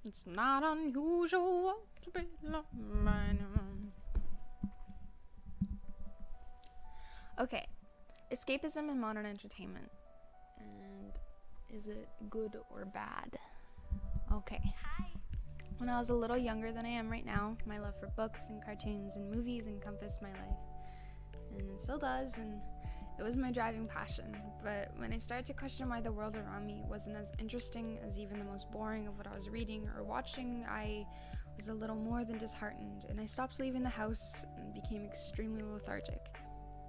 It's not unusual to be loved by no one. Okay, escapism in modern entertainment. And is it good or bad? Okay. When I was a little younger than I am right now, my love for books and cartoons and movies encompassed my life. And it still does, and it was my driving passion. But when I started to question why the world around me wasn't as interesting as even the most boring of what I was reading or watching, I was a little more than disheartened, and I stopped leaving the house and became extremely lethargic.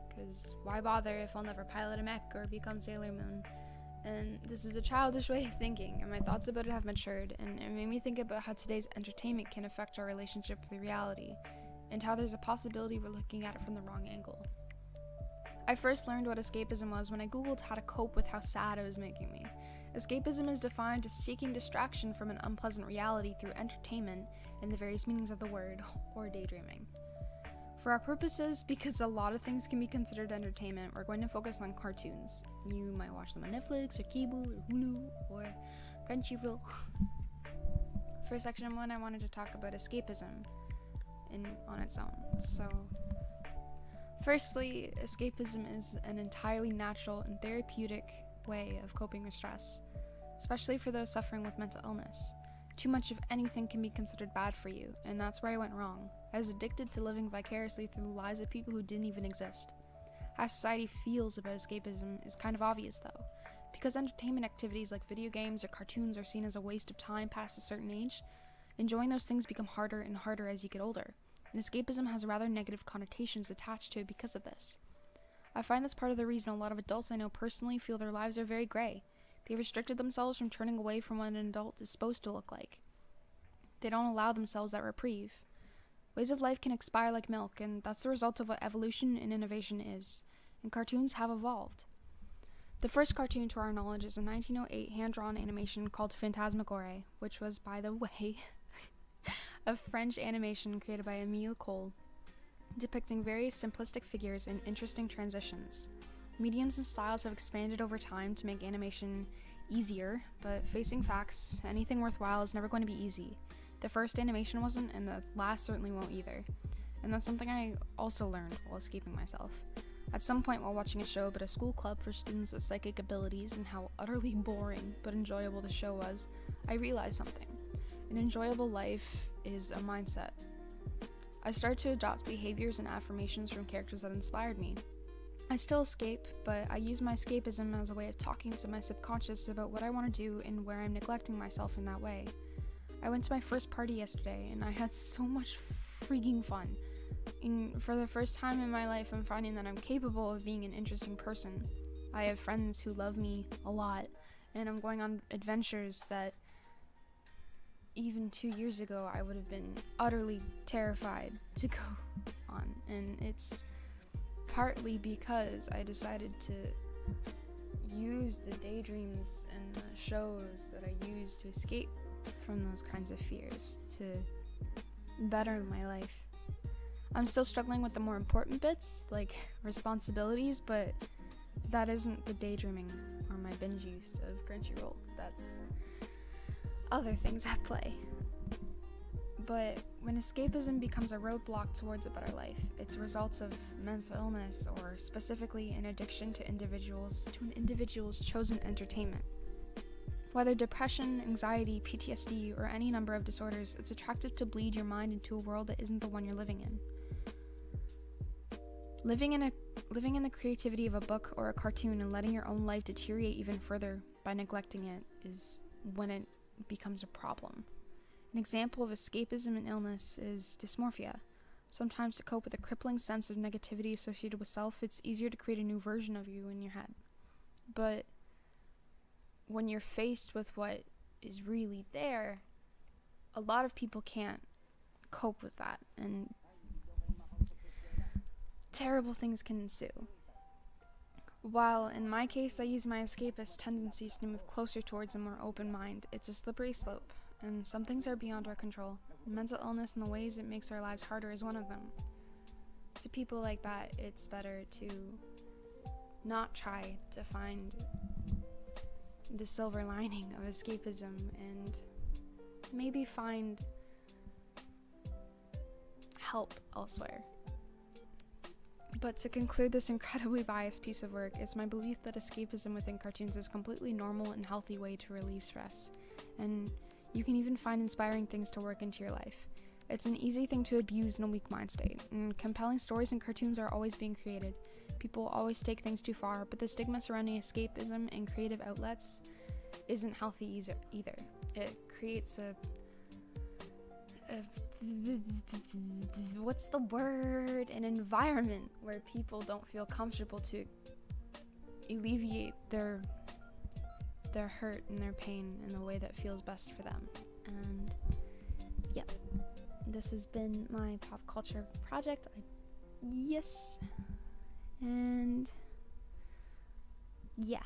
Because why bother if I'll never pilot a mech or become Sailor Moon? And this is a childish way of thinking, and my thoughts about it have matured, and it made me think about how today's entertainment can affect our relationship with reality, and how there's a possibility we're looking at it from the wrong angle. I first learned what escapism was when I googled how to cope with how sad it was making me. Escapism is defined as seeking distraction from an unpleasant reality through entertainment in the various meanings of the word, or daydreaming. For our purposes, because a lot of things can be considered entertainment, we're going to focus on cartoons. You might watch them on Netflix, or cable, or Hulu, or Crunchyroll. For section 1, I wanted to talk about escapism on its own. So, firstly, escapism is an entirely natural and therapeutic way of coping with stress, especially for those suffering with mental illness. Too much of anything can be considered bad for you, and that's where I went wrong. I was addicted to living vicariously through the lives of people who didn't even exist. How society feels about escapism is kind of obvious though. Because entertainment activities like video games or cartoons are seen as a waste of time past a certain age, enjoying those things become harder and harder as you get older, and escapism has rather negative connotations attached to it because of this. I find that's part of the reason a lot of adults I know personally feel their lives are very gray. They restricted themselves from turning away from what an adult is supposed to look like. They don't allow themselves that reprieve. Ways of life can expire like milk, and that's the result of what evolution and innovation is, and cartoons have evolved. The first cartoon to our knowledge is a 1908 hand-drawn animation called Phantasmagorie, which was, by the way, a French animation created by Émile Cohl, depicting various simplistic figures and interesting transitions. Mediums and styles have expanded over time to make animation easier, but facing facts, anything worthwhile is never going to be easy. The first animation wasn't, and the last certainly won't either. And that's something I also learned while escaping myself. At some point while watching a show about a school club for students with psychic abilities and how utterly boring but enjoyable the show was, I realized something. An enjoyable life is a mindset. I started to adopt behaviors and affirmations from characters that inspired me. I still escape, but I use my escapism as a way of talking to my subconscious about what I want to do and where I'm neglecting myself in that way. I went to my first party yesterday, and I had so much freaking fun. And for the first time in my life, I'm finding that I'm capable of being an interesting person. I have friends who love me a lot, and I'm going on adventures that even 2 years ago I would have been utterly terrified to go on. And it's partly because I decided to use the daydreams and the shows that I use to escape from those kinds of fears to better my life. I'm still struggling with the more important bits, like responsibilities, but that isn't the daydreaming or my binge use of Crunchyroll. That's other things at play. But when escapism becomes a roadblock towards a better life, it's a result of mental illness, or specifically an addiction to an individual's chosen entertainment. Whether depression, anxiety, PTSD, or any number of disorders, it's attractive to bleed your mind into a world that isn't the one you're living in. Living in the creativity of a book or a cartoon and letting your own life deteriorate even further by neglecting it is when it becomes a problem. An example of escapism and illness is dysmorphia. Sometimes to cope with a crippling sense of negativity associated with self, it's easier to create a new version of you in your head. But when you're faced with what is really there, a lot of people can't cope with that, and terrible things can ensue. While in my case I use my escapist tendencies to move closer towards a more open mind, it's a slippery slope, and some things are beyond our control. Mental illness and the ways it makes our lives harder is one of them. To people like that, it's better to not try to find the silver lining of escapism and maybe find help elsewhere. But to conclude this incredibly biased piece of work, it's my belief that escapism within cartoons is a completely normal and healthy way to relieve stress. And you can even find inspiring things to work into your life. It's an easy thing to abuse in a weak mind state, and compelling stories and cartoons are always being created. People always take things too far, but the stigma surrounding escapism and creative outlets isn't healthy either. It creates what's the word? An environment where people don't feel comfortable to alleviate their hurt and their pain in the way that feels best for them. And yep, this has been my pop culture project. Yes. And yeah.